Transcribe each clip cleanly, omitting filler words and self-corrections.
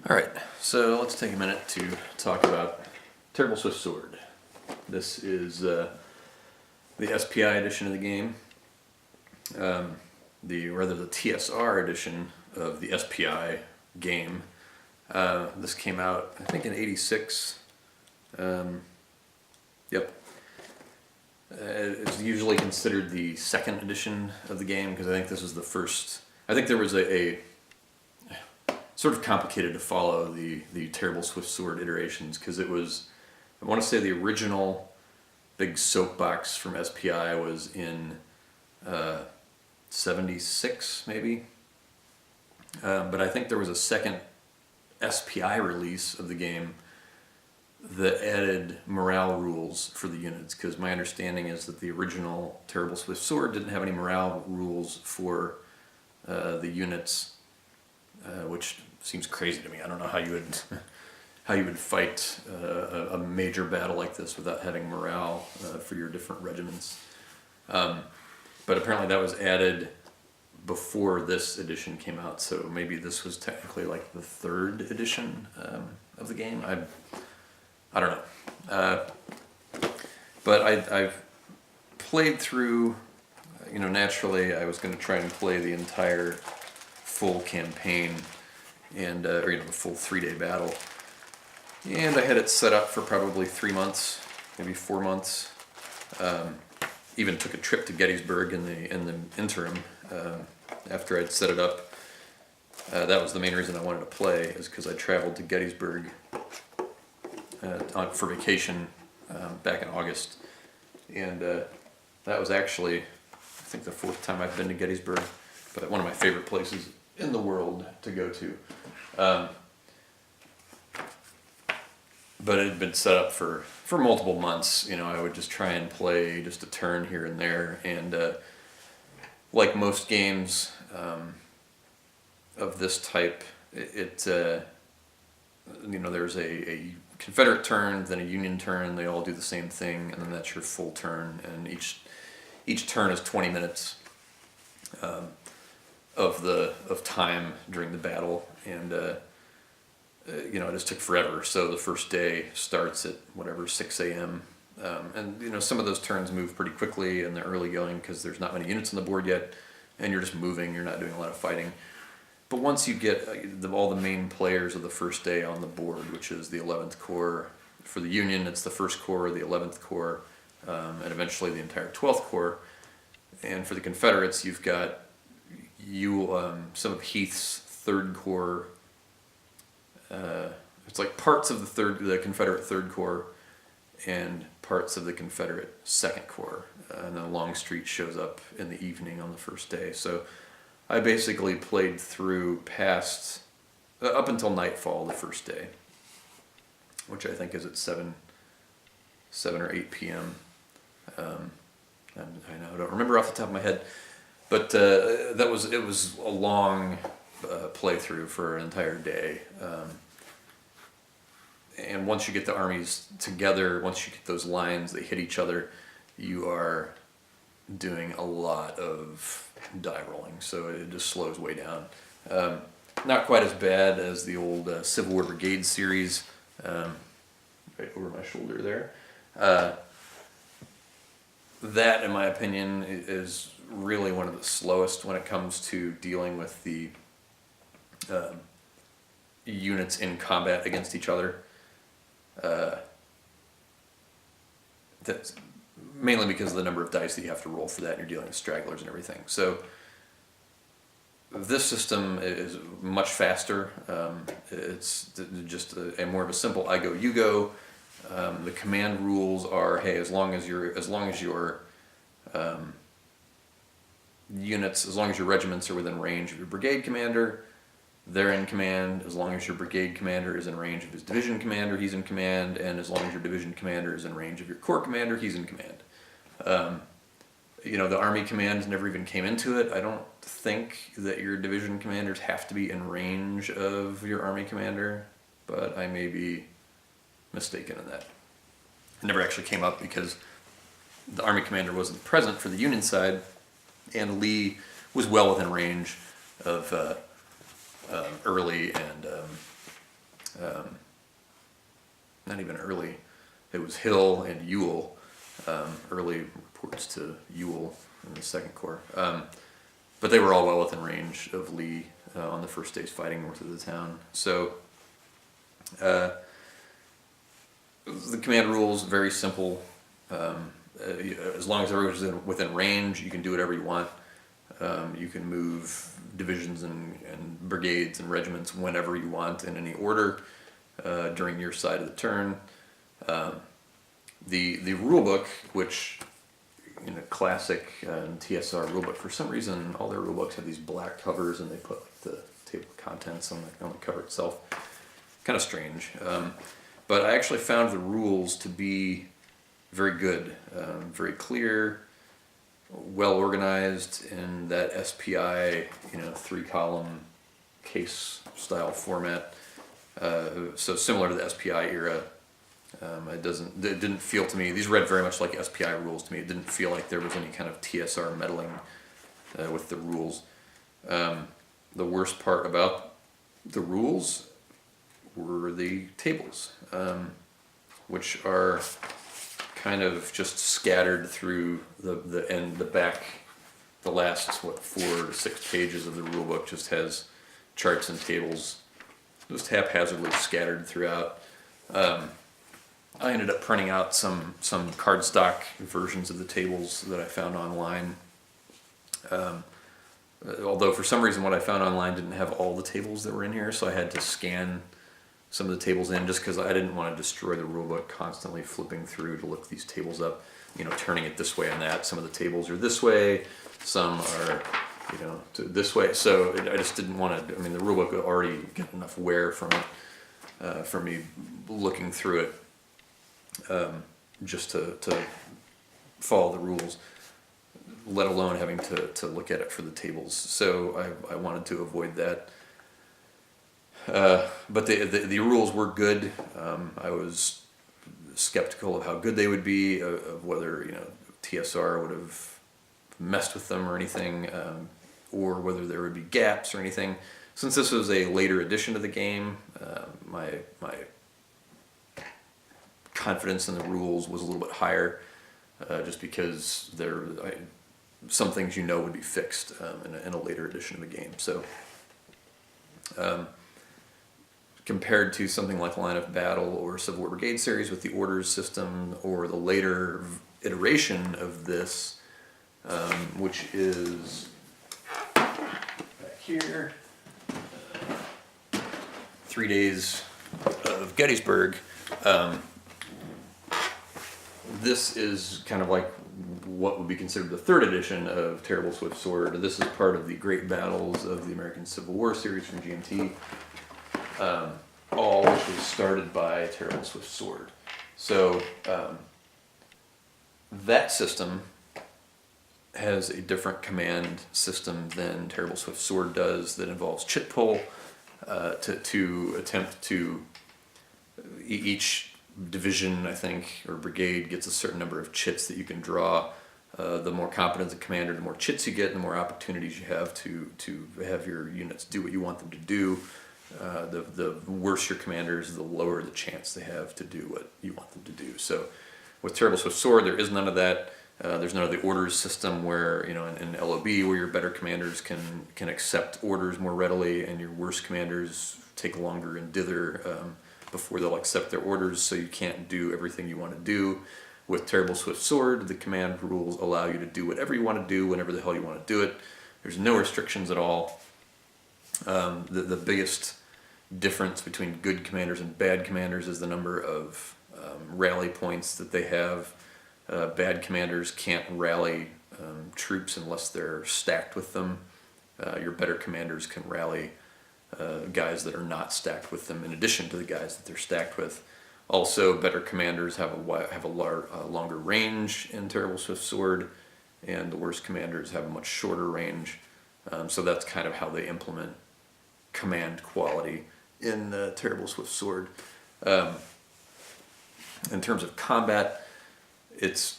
All right, so let's take a minute to talk about Terrible Swift Sword. This is the SPI edition of the game, the TSR edition of the SPI game. This came out, I think, in '86. Yep. It's usually considered the second edition of the game because I think this is the first. I think there was a sort of complicated to follow the Terrible Swift Sword iterations because it was, I want to say the original big soapbox from SPI was in '76 maybe, but I think there was a second SPI release of the game that added morale rules for the units, because my understanding is that the original Terrible Swift Sword didn't have any morale rules for the units, which seems crazy to me. I don't know how you would fight a major battle like this without having morale for your different regiments. But apparently that was added before this edition came out, so maybe this was technically like the third edition of the game. I don't know. But I've played through, naturally I was going to try and play the entire full campaign and the full 3-day battle, and I had it set up for probably 3 months, maybe 4 months. Even took a trip to Gettysburg in the interim after I'd set it up. That was the main reason I wanted to play, is because I traveled to Gettysburg for vacation back in August, and that was actually, I think, the 4th time I've been to Gettysburg, but one of my favorite places in the world to go to. But it had been set up for multiple months. I would just try and play just a turn here and there, and like most games of this type, there's a Confederate turn, then a Union turn. They all do the same thing, and then that's your full turn. And each turn is 20 minutes of time during the battle, and it just took forever. So the first day starts at 6 a.m. And some of those turns move pretty quickly in the early going because there's not many units on the board yet, and you're just moving. You're not doing a lot of fighting. But once you get all the main players of the first day on the board, which is the 11th Corps, for the Union it's the 1st Corps, the 11th Corps, and eventually the entire 12th Corps. And for the Confederates, you've got some of Heath's 3rd Corps. It's like parts of the Confederate 3rd Corps and parts of the Confederate 2nd Corps. And then Longstreet shows up in the evening on the first day. So I basically played through up until nightfall the first day, which I think is at 7 or 8 p.m. I don't remember off the top of my head, but it was a long playthrough for an entire day. And once you get the armies together, once you get those lines that hit each other, you are doing a lot of die rolling, so it just slows way down. Not quite as bad as the old Civil War Brigade series, right over my shoulder there. That, in my opinion, is really one of the slowest when it comes to dealing with the units in combat against each other. That's mainly because of the number of dice that you have to roll for that, and you're dealing with stragglers and everything. So this system is much faster. It's just a more of a simple I go, you go. The command rules are, hey, as long as your units, as long as your regiments are within range of your brigade commander, they're in command. As long as your brigade commander is in range of his division commander, he's in command. And as long as your division commander is in range of your corps commander, he's in command. The army commands never even came into it. I don't think that your division commanders have to be in range of your army commander, but I may be mistaken in that. It never actually came up because the army commander wasn't present for the Union side, and Lee was well within range of Early and not even early. It was Hill and Ewell. Early reports to Ewell in the Second Corps. But they were all well within range of Lee on the first day's fighting north of the town. So the command rules, very simple. As long as everyone's within range, you can do whatever you want. You can move divisions and brigades and regiments whenever you want in any order during your side of the turn. The rule book, which in a classic TSR rulebook, for some reason all their rulebooks have these black covers and they put like the table of contents on the cover itself. Kind of strange. But I actually found the rules to be very good, very clear, well organized in that SPI, 3-column case style format. So similar to the SPI era. It didn't feel to me, these read very much like SPI rules to me. It didn't feel like there was any kind of TSR meddling with the rules. The worst part about the rules were the tables, which are kind of just scattered through the back, the last 4 to 6 pages of the rule book just has charts and tables just haphazardly scattered throughout. I ended up printing out some cardstock versions of the tables that I found online. Although for some reason what I found online didn't have all the tables that were in here, so I had to scan some of the tables in just because I didn't want to destroy the rulebook constantly flipping through to look these tables up, turning it this way and that. Some of the tables are this way, some are, this way. So I just didn't want to, the rulebook already got enough wear from it, for me looking through it. Just to follow the rules, let alone having to look at it for the tables. So I wanted to avoid that. But the rules were good. I was skeptical of how good they would be, of whether TSR would have messed with them or anything, or whether there would be gaps or anything. Since this was a later addition to the game, my confidence in the rules was a little bit higher, just because some things would be fixed in a later edition of the game. So compared to something like Line of Battle or Civil War Brigade series with the orders system, or the later iteration of this, which is back here, 3 Days of Gettysburg. This is kind of like what would be considered the 3rd edition of Terrible Swift Sword. This is part of the Great Battles of the American Civil War series from GMT, all which was started by Terrible Swift Sword. So that system has a different command system than Terrible Swift Sword does, that involves chit pull to attempt to each division, I think, or brigade gets a certain number of chits that you can draw. The more competent the commander, the more chits you get, the more opportunities you have to have your units do what you want them to do. The worse your commanders, the lower the chance they have to do what you want them to do. So with Terrible Swift Sword, there is none of that. There's none of the orders system where, in LOB, where your better commanders can accept orders more readily and your worse commanders take longer and dither before they'll accept their orders, so you can't do everything you want to do. With Terrible Swift Sword, the command rules allow you to do whatever you want to do whenever the hell you want to do it. There's no restrictions at all. The biggest difference between good commanders and bad commanders is the number of rally points that they have. Bad commanders can't rally troops unless they're stacked with them. Your better commanders can rally guys that are not stacked with them in addition to the guys that they're stacked with. Also, better commanders have a longer range in Terrible Swift Sword, and the worst commanders have a much shorter range. So that's kind of how they implement command quality in Terrible Swift Sword. In terms of combat, it's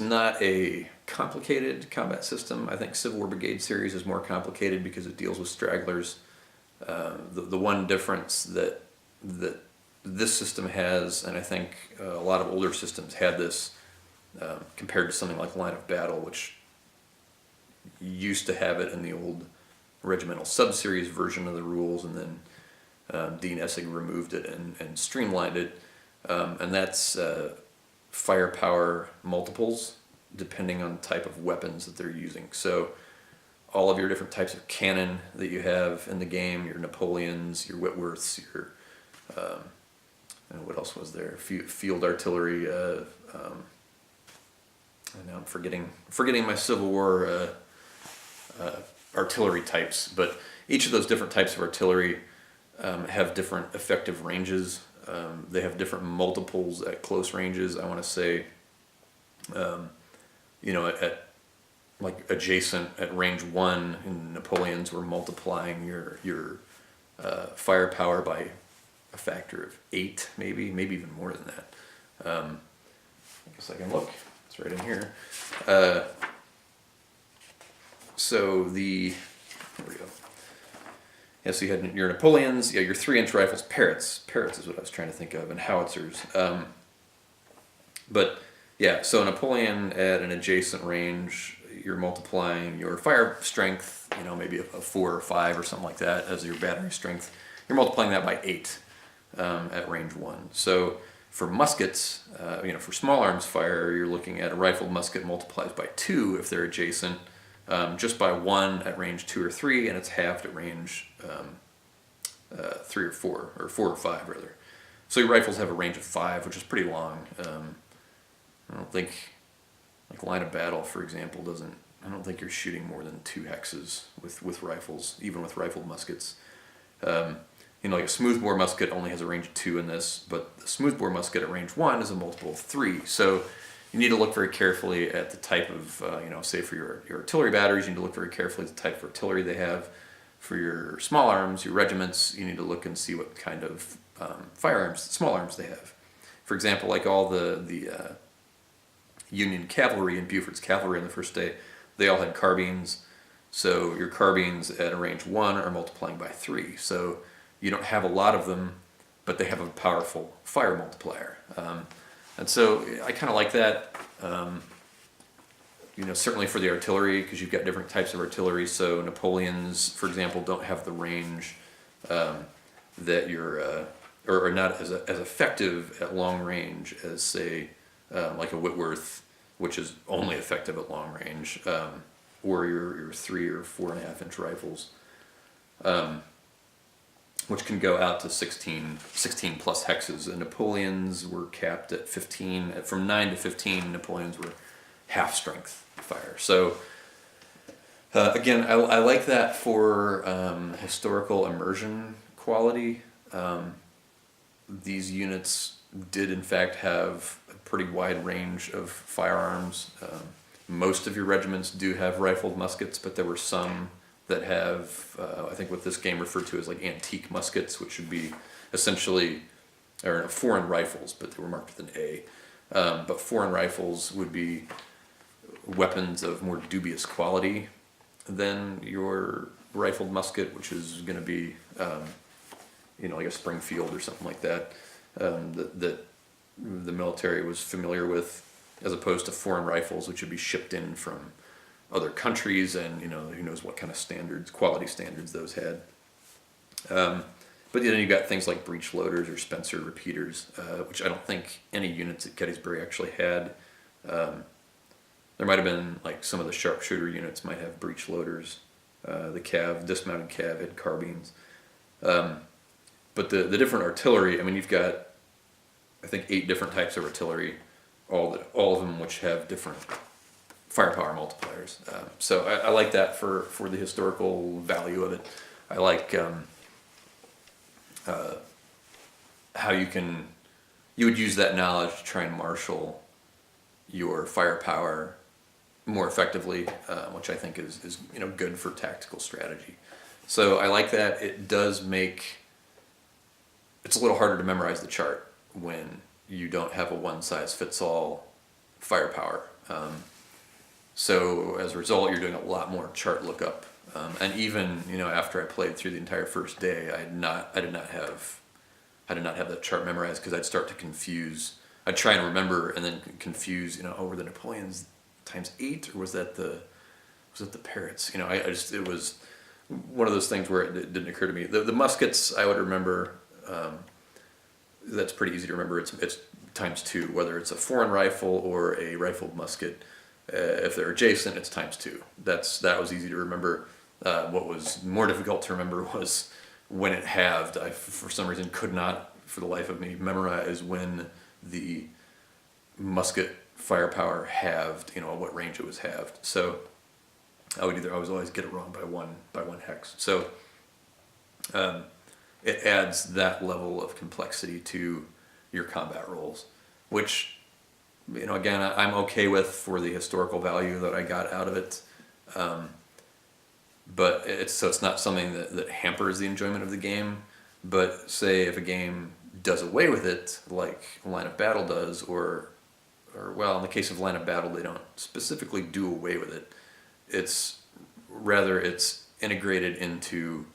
not a complicated combat system. I think Civil War Brigade series is more complicated because it deals with stragglers. The one difference that this system has, and I think a lot of older systems had this, compared to something like Line of Battle, which used to have it in the old regimental sub-series version of the rules, and then Dean Essig removed it and streamlined it, and that's firepower multiples depending on the type of weapons that they're using. So all of your different types of cannon that you have in the game, your Napoleons, your Whitworths, your and what else was there? Field artillery. And now I'm forgetting my Civil War artillery types, but each of those different types of artillery have different effective ranges. They have different multiples at close ranges. I want to say, at like adjacent at range 1 in Napoleons, we're multiplying your firepower by a factor of 8, maybe even more than that. I guess I can look. It's right in here. There we go. Yeah, so you had your Napoleons, your 3-inch rifles, Parrots is what I was trying to think of, and howitzers. But yeah, so Napoleon at an adjacent range, you're multiplying your fire strength, maybe a 4 or 5 or something like that as your battery strength. You're multiplying that by 8 at range 1. So for muskets, for small arms fire, you're looking at a rifled musket multiplies by 2 if they're adjacent, just by 1 at range 2 or 3, and it's halved at range 3 or 4, or 4 or 5 rather. So your rifles have a range of 5, which is pretty long. I don't think, like Line of Battle, for example, I don't think you're shooting more than 2 hexes with rifles, even with rifled muskets. Like a smoothbore musket only has a range of 2 in this, but the smoothbore musket at range 1 is a multiple of 3. So you need to look very carefully at the type of, say for your artillery batteries, you need to look very carefully at the type of artillery they have. For your small arms, your regiments, you need to look and see what kind of small arms they have. For example, like all the Union cavalry and Buford's cavalry on the first day, they all had carbines. So your carbines at a range 1 are multiplying by 3. So you don't have a lot of them, but they have a powerful fire multiplier. And so I kind of like that, certainly for the artillery, because you've got different types of artillery. So Napoleons, for example, don't have the range that you're, or are not as effective at long range as, say, like a Whitworth, which is only effective at long range, or your 3 or 4.5 inch rifles, which can go out to 16 plus hexes. And Napoleons were capped at 15. From 9 to 15, Napoleons were half strength fire. So again, I like that for historical immersion quality. These units did in fact have a pretty wide range of firearms. Most of your regiments do have rifled muskets, but there were some that have, I think what this game referred to as like antique muskets, which would be essentially, or foreign rifles, but they were marked with an A. But foreign rifles would be weapons of more dubious quality than your rifled musket, which is going to be, like a Springfield or something like that, that the military was familiar with, as opposed to foreign rifles, which would be shipped in from other countries, and who knows what kind of quality standards those had. But then you got things like breech loaders or Spencer repeaters, which I don't think any units at Gettysburg actually had. There might have been like some of the sharpshooter units might have breech loaders. The cav, dismounted cav, had carbines. But the different artillery, I mean, you've got, I think, 8 different types of artillery, all of them which have different firepower multipliers. So I like that for the historical value of it. I like how you would use that knowledge to try and marshal your firepower more effectively, which I think is good for tactical strategy. So I like that. It does make it's a little harder to memorize the chart when you don't have a one-size-fits-all firepower. So as a result, you're doing a lot more chart lookup And even after I played through the entire first day, I did not have that chart memorized because I'd start to confuse. I'd try and remember and then confuse. Were the Napoleons times 8 or was that the parrots? I just it was one of those things where it didn't occur to me. The muskets I would remember. That's pretty easy to remember. It's times 2, whether it's a foreign rifle or a rifled musket. If they're adjacent, it's times 2. That was easy to remember. What was more difficult to remember was when it halved. I, for some reason, could not, for the life of me, memorize when the musket firepower halved. What range it was halved. So I would always get it wrong by one hex. So it adds that level of complexity to your combat rolls, which again I'm okay with for the historical value that I got out of it. But it's not something that hampers the enjoyment of the game. But say if a game does away with it, like Line of Battle does, or well, in the case of Line of Battle, they don't specifically do away with it. It's integrated into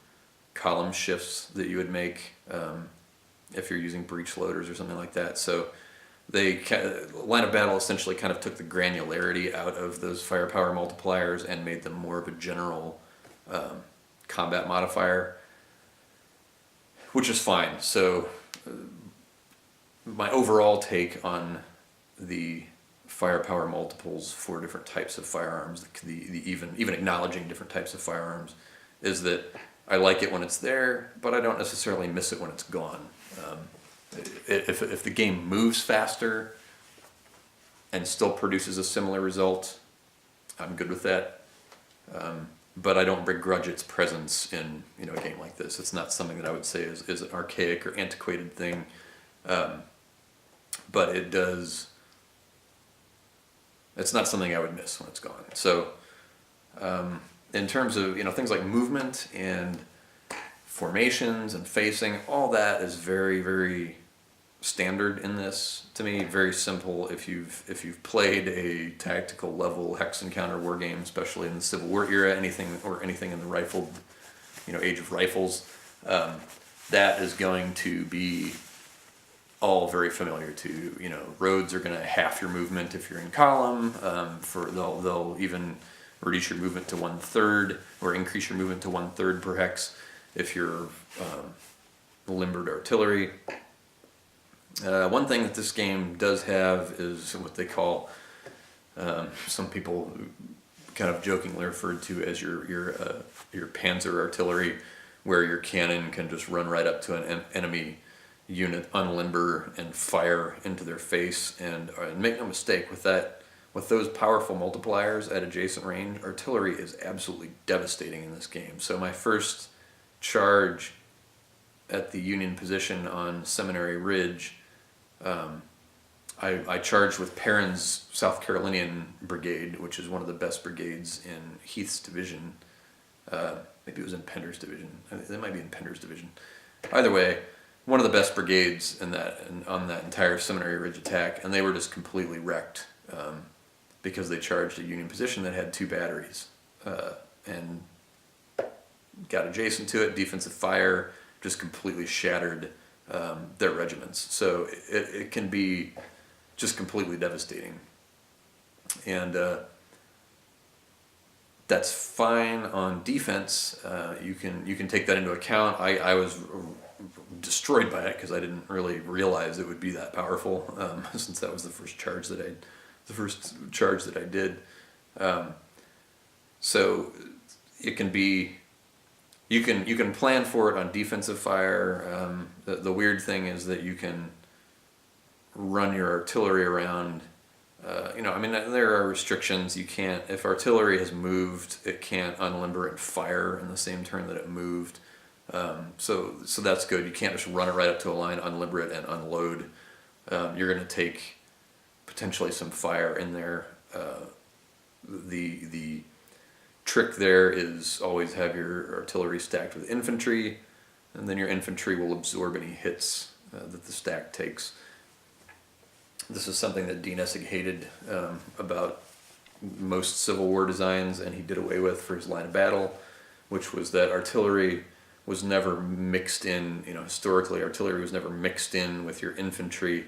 column shifts that you would make if you're using breech loaders or something like that. So Line of Battle essentially kind of took the granularity out of those firepower multipliers and made them more of a general combat modifier, which is fine. So my overall take on the firepower multiples for different types of firearms, even acknowledging different types of firearms, is that I like it when it's there, but I don't necessarily miss it when it's gone. If the game moves faster and still produces a similar result, I'm good with that. But I don't begrudge its presence in a game like this. It's not something that I would say is an archaic or antiquated thing, but it does. It's not something I would miss when it's gone. So, in terms of things like movement and formations and facing, all that is very, very standard in this to me. Very simple. If you've played a tactical level hex encounter war game, especially in the Civil War era, anything in the rifled, age of rifles, that is going to be all very familiar to you. Roads are going to half your movement if you're in column. They'll even reduce your movement to 1/3 or increase your movement to 1/3 per hex if you're limbered artillery. One thing that this game does have is what they call, some people kind of jokingly referred to as your panzer artillery, where your cannon can just run right up to an enemy unit, unlimber, and fire into their face. And make no mistake, with those powerful multipliers at adjacent range, artillery is absolutely devastating in this game. So my first charge at the Union position on Seminary Ridge, I charged with Perrin's South Carolinian Brigade, which is one of the best brigades in Heath's division. Maybe it was in Pender's division. It might be in Pender's division. Either way, one of the best brigades on that entire Seminary Ridge attack, and they were just completely wrecked because they charged a Union position that had 2 batteries and got adjacent to it. Defensive fire just completely shattered their regiments. So it can be just completely devastating, and that's fine on defense. You can take that into account. I was destroyed by it because I didn't really realize it would be that powerful, since that was the first charge that I did. So it can be. You can plan for it on defensive fire. The weird thing is that you can run your artillery around. There are restrictions. You can't, if artillery has moved, it can't unlimber and fire in the same turn that it moved. So that's good. You can't just run it right up to a line, unlimber it, and unload. You're going to take potentially some fire in there. The trick there is always have your artillery stacked with infantry, and then your infantry will absorb any hits that the stack takes. This is something that Dean Essig hated about most Civil War designs, and he did away with for his Line of Battle. which was that artillery was never mixed in. Historically, artillery was never mixed in with your infantry.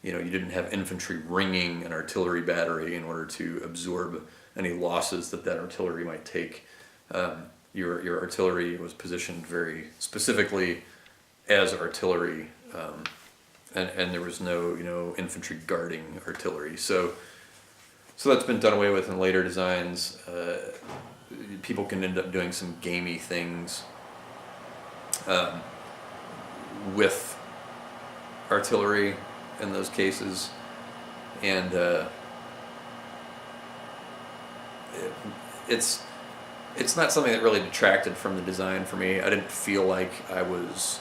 You didn't have infantry ringing an artillery battery in order to absorb any losses that artillery might take. Your artillery was positioned very specifically as artillery, and there was no infantry guarding artillery. So that's been done away with in later designs. People can end up doing some gamey things with artillery in those cases, and it's not something that really detracted from the design for me. I didn't feel like I was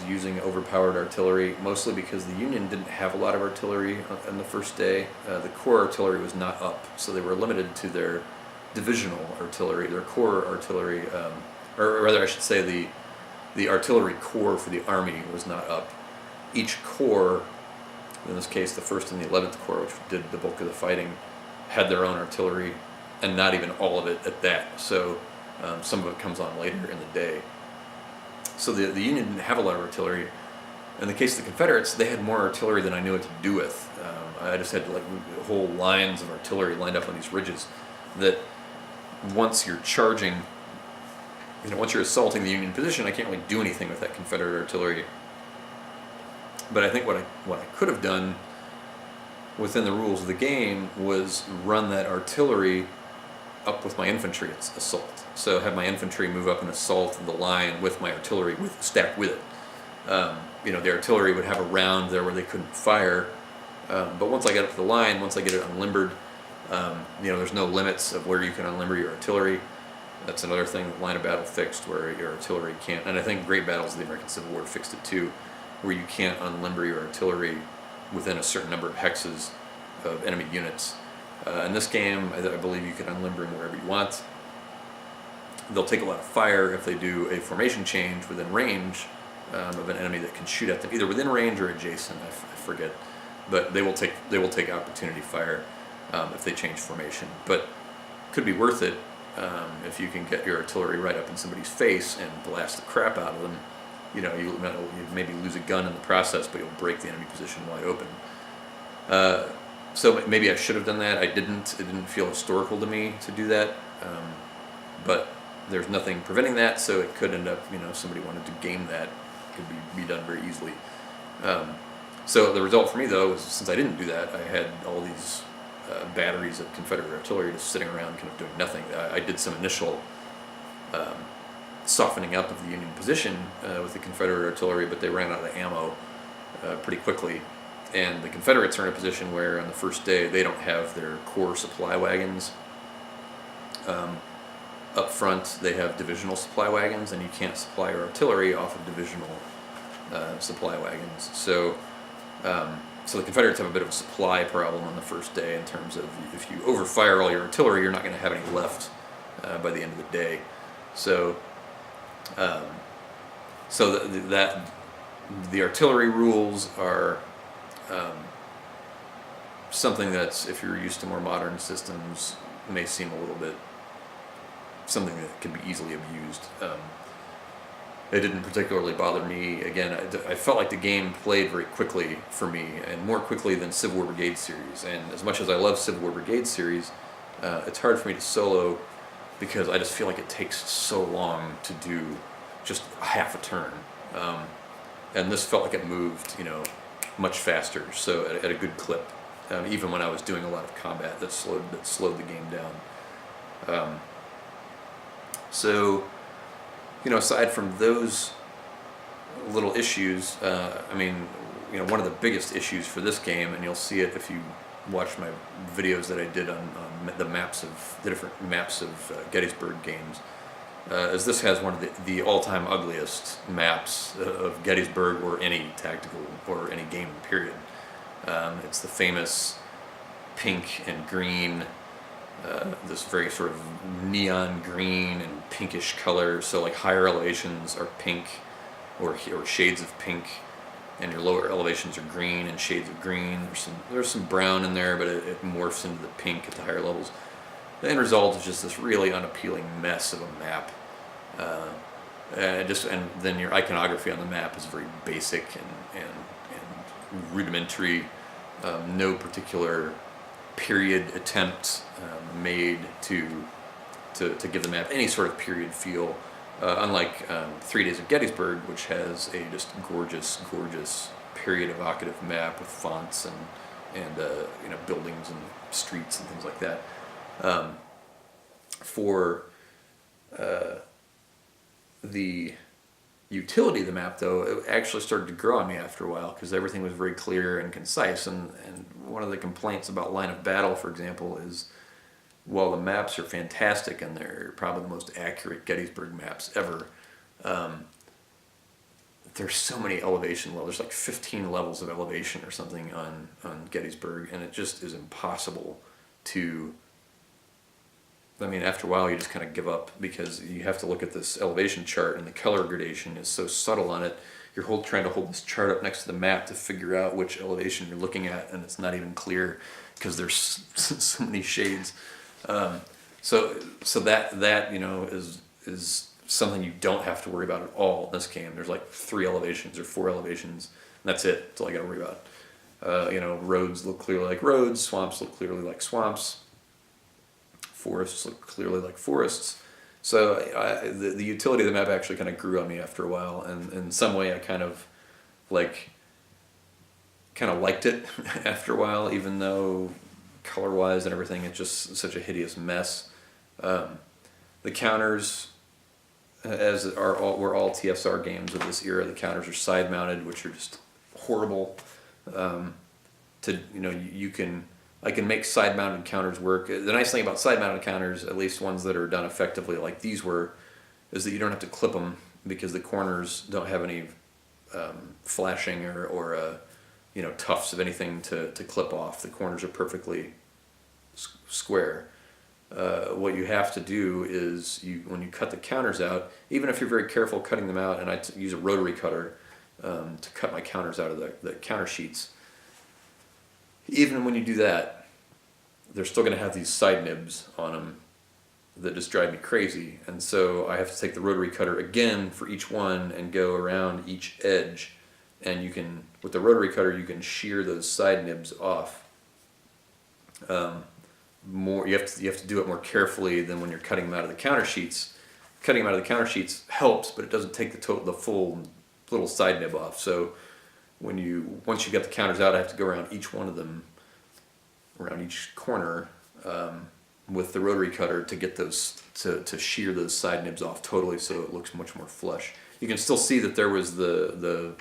using overpowered artillery, mostly because the Union didn't have a lot of artillery on the first day. The corps artillery was not up, so they were limited to their divisional artillery, their corps artillery, or rather I should say the artillery corps for the Army was not up. Each corps, in this case the 1st and the 11th Corps, which did the bulk of the fighting, had their own artillery, and not even all of it at that. So some of it comes on later in the day. So the Union didn't have a lot of artillery. In the case of the Confederates, they had more artillery than I knew what to do with. I just had whole lines of artillery lined up on these ridges that once you're charging, once you're assaulting the Union position, I can't really do anything with that Confederate artillery. But I think what I could have done within the rules of the game was run that artillery up with my infantry assault. So have my infantry move up and assault the line with my artillery stacked with it. The artillery would have a round there where they couldn't fire. But once I get up to the line, once I get it unlimbered, there's no limits of where you can unlimber your artillery. That's another thing that Line of Battle fixed, where your artillery can't, and I think Great Battles of the American Civil War fixed it too, where you can't unlimber your artillery within a certain number of hexes of enemy units. In this game, I believe you can unlimber them wherever you want. They'll take a lot of fire if they do a formation change within range of an enemy that can shoot at them, either within range or adjacent. I forget, but they will take opportunity fire if they change formation. But could be worth it if you can get your artillery right up in somebody's face and blast the crap out of them. You maybe lose a gun in the process, but you'll break the enemy position wide open. So maybe I should have done that. I didn't. It didn't feel historical to me to do that. But there's nothing preventing that, so it could end up, if somebody wanted to game that, it could be done very easily. So the result for me, though, was since I didn't do that, I had all these batteries of Confederate artillery just sitting around kind of doing nothing. I did some initial softening up of the Union position with the Confederate artillery, but they ran out of ammo pretty quickly. And the Confederates are in a position where on the first day they don't have their corps supply wagons. Up front they have divisional supply wagons, and you can't supply your artillery off of divisional supply wagons. So the Confederates have a bit of a supply problem on the first day in terms of if you overfire all your artillery, you're not going to have any left by the end of the day. So the artillery rules are something that's, if you're used to more modern systems, may seem a little bit something that can be easily abused. It didn't particularly bother me. Again, I felt like the game played very quickly for me, and more quickly than Civil War Brigade series. And as much as I love Civil War Brigade series, it's hard for me to solo because I just feel like it takes so long to do just half a turn. And this felt like it moved, much faster, so at a good clip, even when I was doing a lot of combat that slowed the game down. Aside from those little issues, one of the biggest issues for this game, and you'll see it if you watch my videos that I did on the different maps of Gettysburg games, is this has one of the all-time ugliest maps of Gettysburg or any tactical or any game period. It's the famous pink and green, this very sort of neon green and pinkish color. So like higher elevations are pink or shades of pink, and your lower elevations are green and shades of green. There's some brown in there, but it morphs into the pink at the higher levels. The end result is just this really unappealing mess of a map. And then your iconography on the map is very basic and rudimentary. No particular period attempt made to give the map any sort of period feel. Unlike 3 Days of Gettysburg, which has a just gorgeous period evocative map with fonts and buildings and streets and things like that. For the utility of the map, though, it actually started to grow on me after a while because everything was very clear and concise. And one of the complaints about Line of Battle, for example, is while the maps are fantastic and they're probably the most accurate Gettysburg maps ever, there's so many elevation levels. There's like 15 levels of elevation or something on Gettysburg, and it just is impossible to. I mean, after a while, you just kind of give up because you have to look at this elevation chart, and the color gradation is so subtle on it. You're trying to hold this chart up next to the map to figure out which elevation you're looking at, and it's not even clear because there's so many shades. So that is something you don't have to worry about at all in this game. There's like 3 elevations or 4 elevations, and that's it. That's all I got to worry about. Roads look clearly like roads. Swamps look clearly like swamps. Forests look clearly like forests. So the utility of the map actually kind of grew on me after a while, and in some way I kind of liked it after a while, even though color-wise and everything it's just such a hideous mess. The counters, were all TSR games of this era. The counters are side-mounted, which are just horrible. I can make side-mounted counters work. The nice thing about side-mounted counters, at least ones that are done effectively like these were, is that you don't have to clip them because the corners don't have any flashing or tufts of anything to clip off. The corners are perfectly square. What you have to do is when you cut the counters out, even if you're very careful cutting them out, and I use a rotary cutter to cut my counters out of the counter sheets. Even when you do that, they're still going to have these side nibs on them that just drive me crazy. And so I have to take the rotary cutter again for each one and go around each edge. And with the rotary cutter, you can shear those side nibs off. You have to do it more carefully than when you're cutting them out of the counter sheets. Cutting them out of the counter sheets helps, but it doesn't take the full little side nib off. So once you get the counters out, I have to go around each one of them, around each corner, with the rotary cutter to get those to shear those side nibs off totally, so it looks much more flush. You can still see that there was the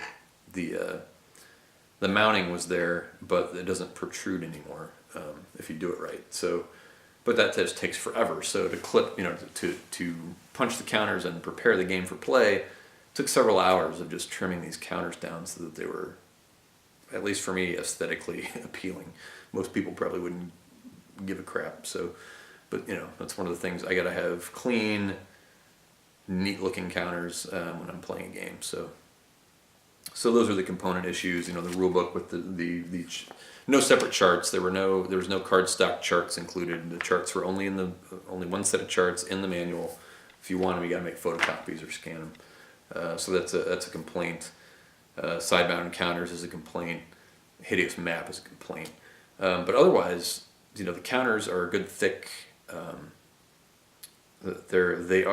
mounting was there, but it doesn't protrude anymore if you do it right. So, but that just takes forever. So to clip, to punch the counters and prepare the game for play. Took several hours of just trimming these counters down so that they were, at least for me, aesthetically appealing. Most people probably wouldn't give a crap. So, but that's one of the things. I gotta have clean, neat-looking counters when I'm playing a game. So those are the component issues. The rule book with the no separate charts. There was no cardstock charts included. The charts were only one set of charts in the manual. If you want them, you gotta make photocopies or scan them. So that's a complaint. Side-mounted counters is a complaint. Hideous map is a complaint. But otherwise, the counters are a good thick. They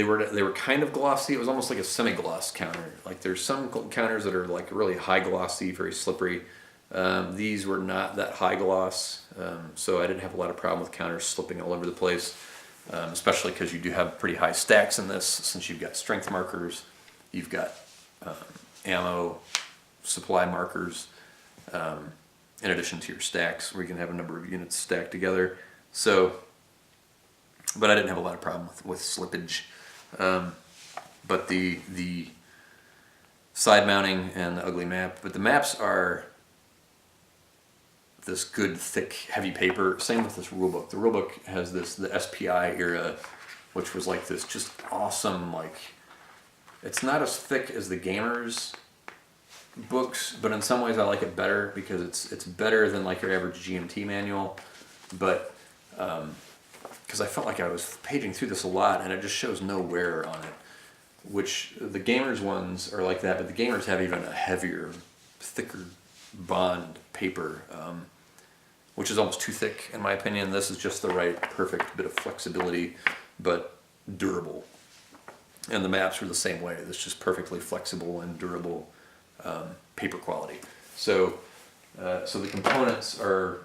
were kind of glossy. It was almost like a semi-gloss counter. Like there's some counters that are like really high glossy, very slippery. These were not that high gloss, so I didn't have a lot of problem with counters slipping all over the place. Especially because you do have pretty high stacks in this, since you've got strength markers, you've got ammo supply markers, in addition to your stacks, where you can have a number of units stacked together. So, but I didn't have a lot of problem with slippage. But the side mounting and the ugly map, but the maps are this good, thick, heavy paper. Same with this rulebook. The rulebook has the SPI era, which was like this just awesome, like, it's not as thick as the Gamers books, but in some ways I like it better because it's better than like your average GMT manual, but because because I felt like I was paging through this a lot, and it just shows no wear on it. Which the Gamers ones are like that, but the Gamers have even a heavier, thicker bond paper, which is almost too thick in my opinion. This is just the right, perfect bit of flexibility, but durable. And the maps are the same way. It's just perfectly flexible and durable paper quality. So the components are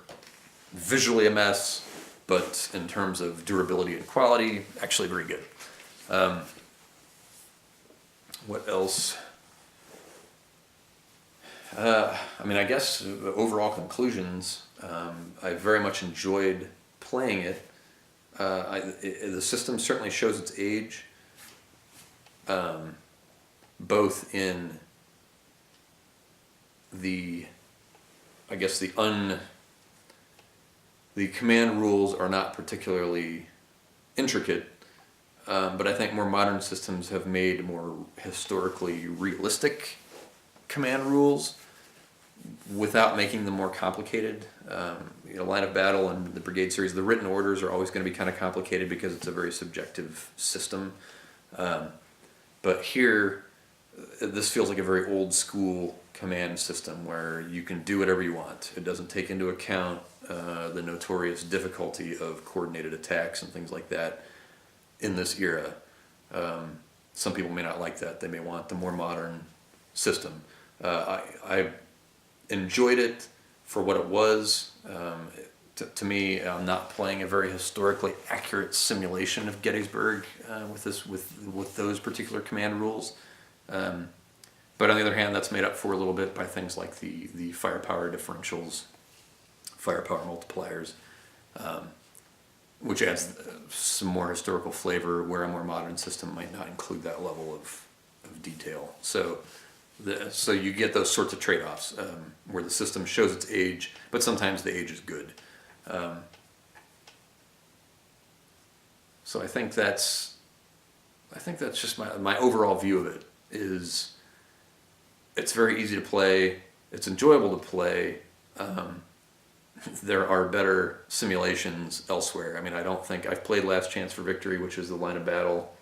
visually a mess, but in terms of durability and quality, actually very good. What else? I guess overall conclusions, I very much enjoyed playing it. The system certainly shows its age, both in the command rules are not particularly intricate, but I think more modern systems have made more historically realistic command rules without making them more complicated. Line of Battle and the Brigade series, the written orders are always going to be kind of complicated because it's a very subjective system. But here, this feels like a very old school command system where you can do whatever you want. It doesn't take into account the notorious difficulty of coordinated attacks and things like that in this era. Some people may not like that. They may want the more modern system. I enjoyed it for what it was. To me, I'm not playing a very historically accurate simulation of Gettysburg with those particular command rules. But on the other hand, that's made up for a little bit by things like the firepower differentials, firepower multipliers, which adds some more historical flavor where a more modern system might not include that level of detail. So you get those sorts of trade-offs where the system shows its age, but sometimes the age is good. So I think that's just my overall view of it. Is it's very easy to play, it's enjoyable to play. There are better simulations elsewhere. I don't think I've played Last Chance for Victory, which is the Line of Battle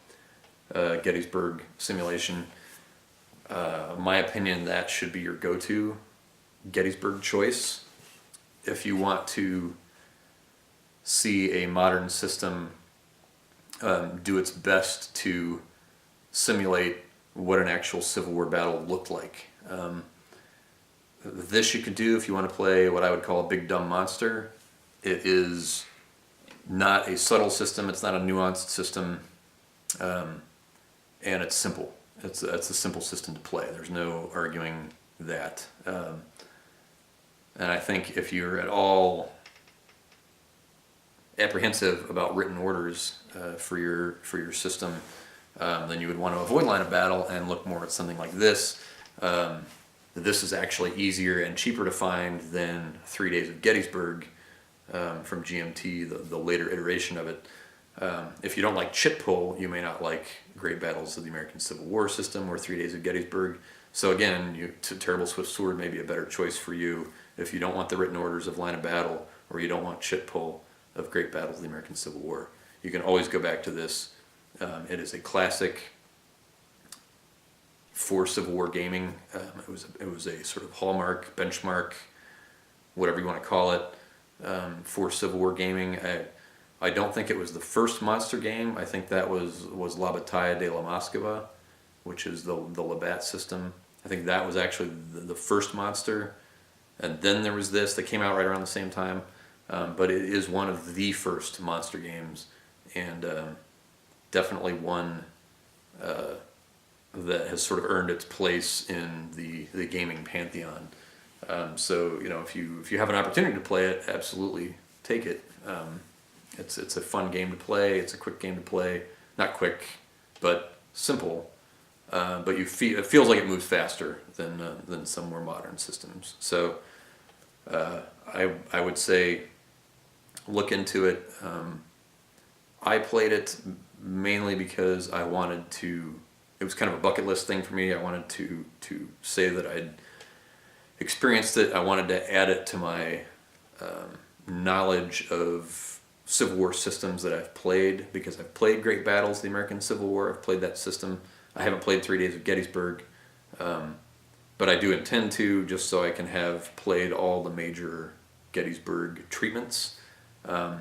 Gettysburg simulation. My opinion, that should be your go-to Gettysburg choice if you want to see a modern system do its best to simulate what an actual Civil War battle looked like. This you could do if you want to play what I would call a big dumb monster. It is not a subtle system, it's not a nuanced system, and it's simple. It's a simple system to play. There's no arguing that. And I think if you're at all apprehensive about written orders for your system, then you would want to avoid Line of Battle and look more at something like this. This is actually easier and cheaper to find than 3 Days of Gettysburg from GMT, the later iteration of it. If you don't like chit pull, you may not like Great Battles of the American Civil War system or 3 Days of Gettysburg. So again, Terrible Swift Sword may be a better choice for you if you don't want the written orders of Line of Battle or you don't want chit pull of Great Battles of the American Civil War. You can always go back to this. It is a classic for Civil War gaming. It was a sort of hallmark, benchmark, whatever you want to call it, for Civil War gaming. I don't think it was the first monster game. I think that was La Battaglia de la Moscova, which is the Labatt system. I think that was actually the first monster, and then there was this that came out right around the same time. But it is one of the first monster games, and definitely one that has sort of earned its place in the gaming pantheon. So if you have an opportunity to play it, absolutely take it. It's a fun game to play. It's a quick game to play. Not quick, but simple. But it feels like it moves faster than some more modern systems. So I would say look into it. I played it mainly because I wanted to. It was kind of a bucket list thing for me. I wanted to say that I'd experienced it. I wanted to add it to my knowledge of Civil War systems that I've played, because I've played Great Battles, the American Civil War. I've played that system. I haven't played 3 Days of Gettysburg, but I do intend to, just so I can have played all the major Gettysburg treatments. I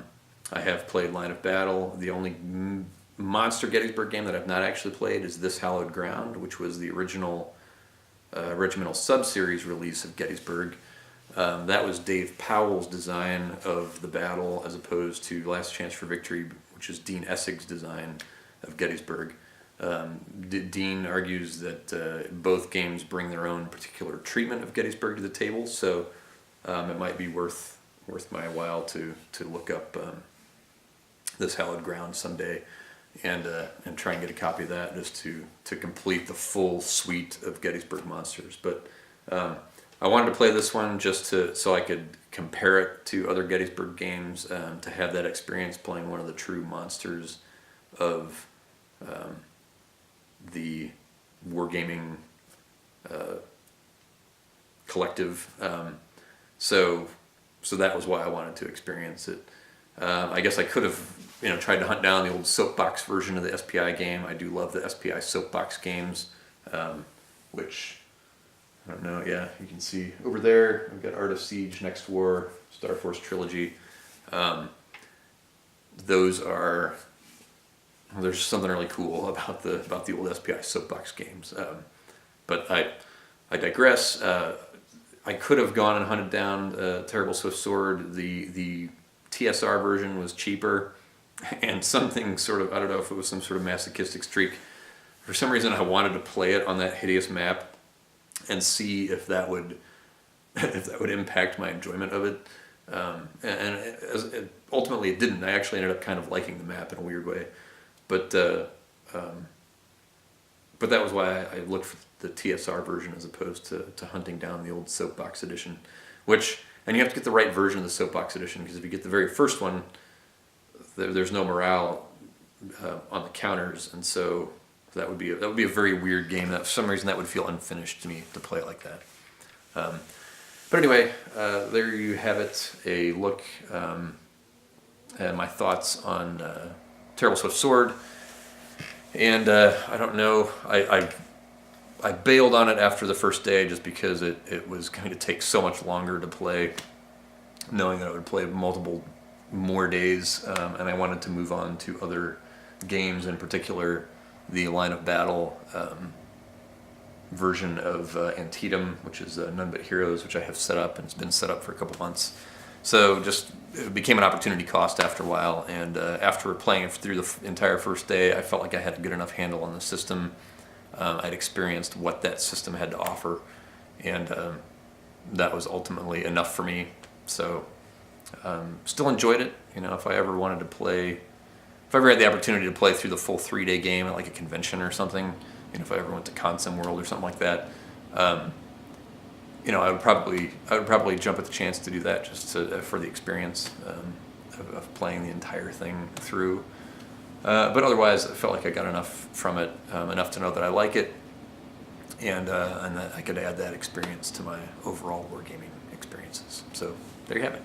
have played Line of Battle. The only monster Gettysburg game that I've not actually played is This Hallowed Ground, which was the original regimental sub-series release of Gettysburg. That was Dave Powell's design of the battle, as opposed to Last Chance for Victory, which is Dean Essig's design of Gettysburg. Dean argues that both games bring their own particular treatment of Gettysburg to the table, so it might be worth my while to look up This Hallowed Ground someday, and try and get a copy of that, just to complete the full suite of Gettysburg monsters. But I wanted to play this one just so I could compare it to other Gettysburg games, to have that experience playing one of the true monsters of the wargaming collective. So that was why I wanted to experience it. I guess I could have, tried to hunt down the old Soapbox version of the SPI game. I do love the SPI Soapbox games, which, I don't know, yeah, you can see over there, I've got Art of Siege, Next War, Star Force Trilogy. There's something really cool about the old SPI Soapbox games. But I digress. I could have gone and hunted down Terrible Swift Sword. The TSR version was cheaper, and something sort of, I don't know if it was some sort of masochistic streak. For some reason, I wanted to play it on that hideous map and see if that would impact my enjoyment of it. Ultimately, it didn't. I actually ended up kind of liking the map in a weird way. But that was why I looked for the TSR version as opposed to hunting down the old Soapbox edition. And you have to get the right version of the Soapbox edition, because if you get the very first one, there's no morale on the counters, and so that would be a very weird game. That for some reason that would feel unfinished to me to play it like that. But anyway, there you have it, a look and my thoughts on Terrible Swift Sword. And I don't know, I bailed on it after the first day just because it was going to take so much longer to play, knowing that I would play multiple more days, and I wanted to move on to other games, in particular the Line of Battle version of Antietam, which is None But Heroes, which I have set up, and it's been set up for a couple months. So it became an opportunity cost after a while, and after playing it through the entire first day, I felt like I had a good enough handle on the system. I'd experienced what that system had to offer, and that was ultimately enough for me. So still enjoyed it. If I ever wanted to play, if I ever had the opportunity to play through the full 3-day game at like a convention or something, if I ever went to Consim World or something like that, I would probably jump at the chance to do that, just for the experience of playing the entire thing through. But otherwise, I felt like I got enough from it, enough to know that I like it, and that I could add that experience to my overall wargaming experiences. So there you have it.